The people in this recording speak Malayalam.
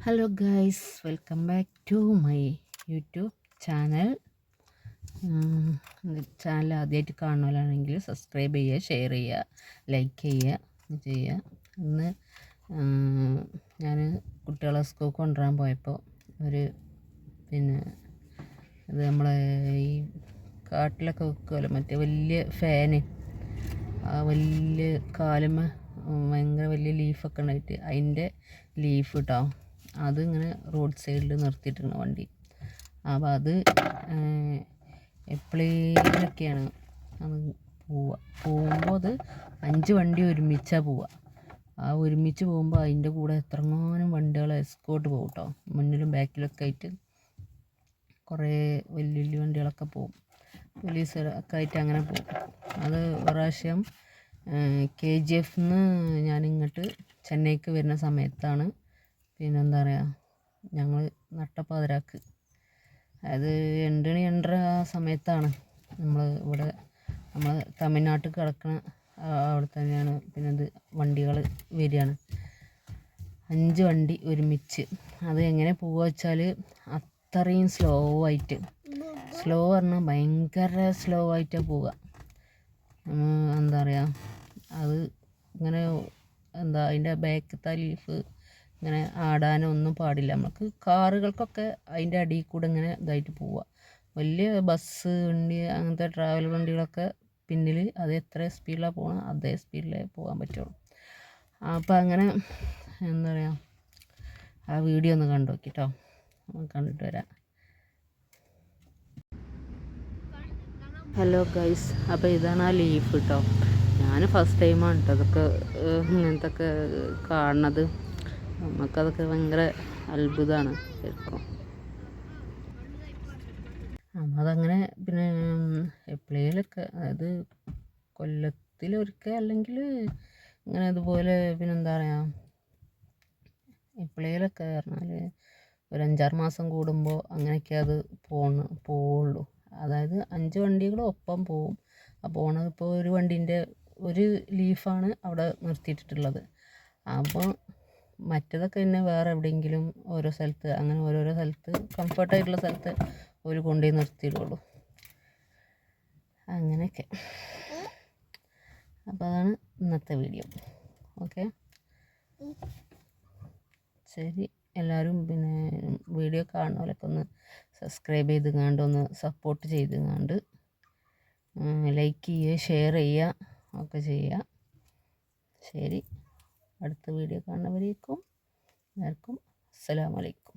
Hello guys, welcome back to my YouTube channel. Channel ആദ്യമായിട്ട് കാണുന്നവരാണെങ്കിൽ സബ്സ്ക്രൈബ് ചെയ്യുക, ഷെയർ ചെയ്യുക, ലൈക്ക് ചെയ്യുക. ഇന്ന് ഞാൻ കുട്ടികളെ സ്കൂൾ കൊണ്ടുവരാൻ പോയപ്പോൾ ഒരു ഇത് നമ്മളെ ഈ കാട്ടിലൊക്കെ വെക്കുമല്ലോ, മറ്റേ വലിയ ഫാന്, ആ വലിയ കാലുമ്മ ഭയങ്കര വലിയ ലീഫൊക്കെ ഉണ്ടായിട്ട് അതിൻ്റെ ലീഫ് കേട്ടോ, അതിങ്ങനെ റോഡ് സൈഡിൽ നിർത്തിയിട്ടുണ്ട് വണ്ടി. അപ്പോൾ അത് എപ്പോഴേലൊക്കെയാണ് അത് പോകുമ്പോൾ അത് 5 വണ്ടി ഒരുമിച്ചാണ് പോവുക. ആ ഒരുമിച്ച് പോകുമ്പോൾ അതിൻ്റെ കൂടെ എത്രങ്ങാനും വണ്ടികൾ എസ്കോട്ട് പോകും കേട്ടോ. മുന്നിലും ബാക്കിലൊക്കെ ആയിട്ട് കുറേ വലിയ വലിയ വണ്ടികളൊക്കെ പോകും, പോലീസൊക്കെ ആയിട്ട് അങ്ങനെ പോകും. അത് പ്രാവശ്യം KGF ഞാനിങ്ങോട്ട് ചെന്നൈക്ക് വരുന്ന സമയത്താണ് എന്താ പറയുക, ഞങ്ങൾ നട്ടപ്പാതിരാക്ക്, അത് 8 മണി 8:30 ആ സമയത്താണ് നമ്മൾ തമിഴ്നാട്ടിൽ കിടക്കുന്ന അവിടെ തന്നെയാണ് ഇത് വണ്ടികൾ വരികയാണ്. 5 വണ്ടി ഒരുമിച്ച്. അത് എങ്ങനെ പോവുക വെച്ചാൽ അത്രയും സ്ലോ പറഞ്ഞാൽ ഭയങ്കര സ്ലോ ആയിട്ടാണ് പോവുക. എന്താ പറയുക, അത് ഇങ്ങനെ അതിൻ്റെ ബാക്കത്തെ ലീഫ് ഇങ്ങനെ ആടാനൊന്നും പാടില്ല. നമുക്ക് കാറുകൾക്കൊക്കെ അതിൻ്റെ അടിയിൽ കൂടെ ഇങ്ങനെ ഇതായിട്ട് പോവുക. വലിയ ബസ് വണ്ടി അങ്ങനത്തെ ട്രാവൽ വണ്ടികളൊക്കെ പിന്നിൽ അത് എത്ര സ്പീഡിലാണ് പോകണം അതേ സ്പീഡിലേ പോകാൻ പറ്റുള്ളൂ. അപ്പോൾ അങ്ങനെ എന്താ പറയുക, ആ വീഡിയോ ഒന്ന് കണ്ടു നോക്കിട്ടോ, കണ്ടിട്ട് വരാം. ഹലോ ഗൈസ്, അപ്പോൾ ഇതാണ് ആ ലീഫ് കേട്ടോ. ഞാൻ ഫസ്റ്റ് ടൈമാണ് കേട്ടോ അതൊക്കെ ഇങ്ങനത്തൊക്കെ കാണുന്നത്. നമുക്കതൊക്കെ ഭയങ്കര അത്ഭുതമാണ് ശരിക്കും. അതങ്ങനെ എപ്പോഴേലൊക്കെ, അതായത് കൊല്ലത്തിലൊരിക്കൽ അല്ലെങ്കിൽ ഇങ്ങനെ അതുപോലെ എന്താ പറയുക, എപ്പോഴേലൊക്കെ പറഞ്ഞാൽ ഒരു 5-6 മാസം കൂടുമ്പോൾ അങ്ങനെയൊക്കെ അത് പോവുള്ളൂ. അതായത് 5 വണ്ടികൾ ഒപ്പം പോവും. ആ പോണത് ഇപ്പോൾ ഒരു വണ്ടീൻ്റെ ഒരു ലീഫാണ് അവിടെ നിർത്തിയിട്ടുള്ളത്. അപ്പോൾ മറ്റതൊക്കെ പിന്നെ വേറെ എവിടെയെങ്കിലും ഓരോ സ്ഥലത്ത്, അങ്ങനെ ഓരോരോ സ്ഥലത്ത് കംഫർട്ടായിട്ടുള്ള സ്ഥലത്ത് ഒരു കൊണ്ടുപോയി നിർത്തിയിടുള്ളൂ. അങ്ങനെയൊക്കെ. അപ്പോൾ അതാണ് ഇന്നത്തെ വീഡിയോ. ഓക്കെ, ശരി. എല്ലാവരും വീഡിയോ കാണുന്നവരൊക്കെ ഒന്ന് സബ്സ്ക്രൈബ് ചെയ്ത് കണ്ട് ഒന്ന് സപ്പോർട്ട് ചെയ്ത് കണ്ട് ലൈക്ക് ചെയ്യുക, ഷെയർ ചെയ്യുക ഒക്കെ ചെയ്യുക. ശരി, അടുത്ത വീഡിയോ കാണുന്നവരേക്കും എല്ലാവർക്കും അസ്സലാമു അലൈക്കും.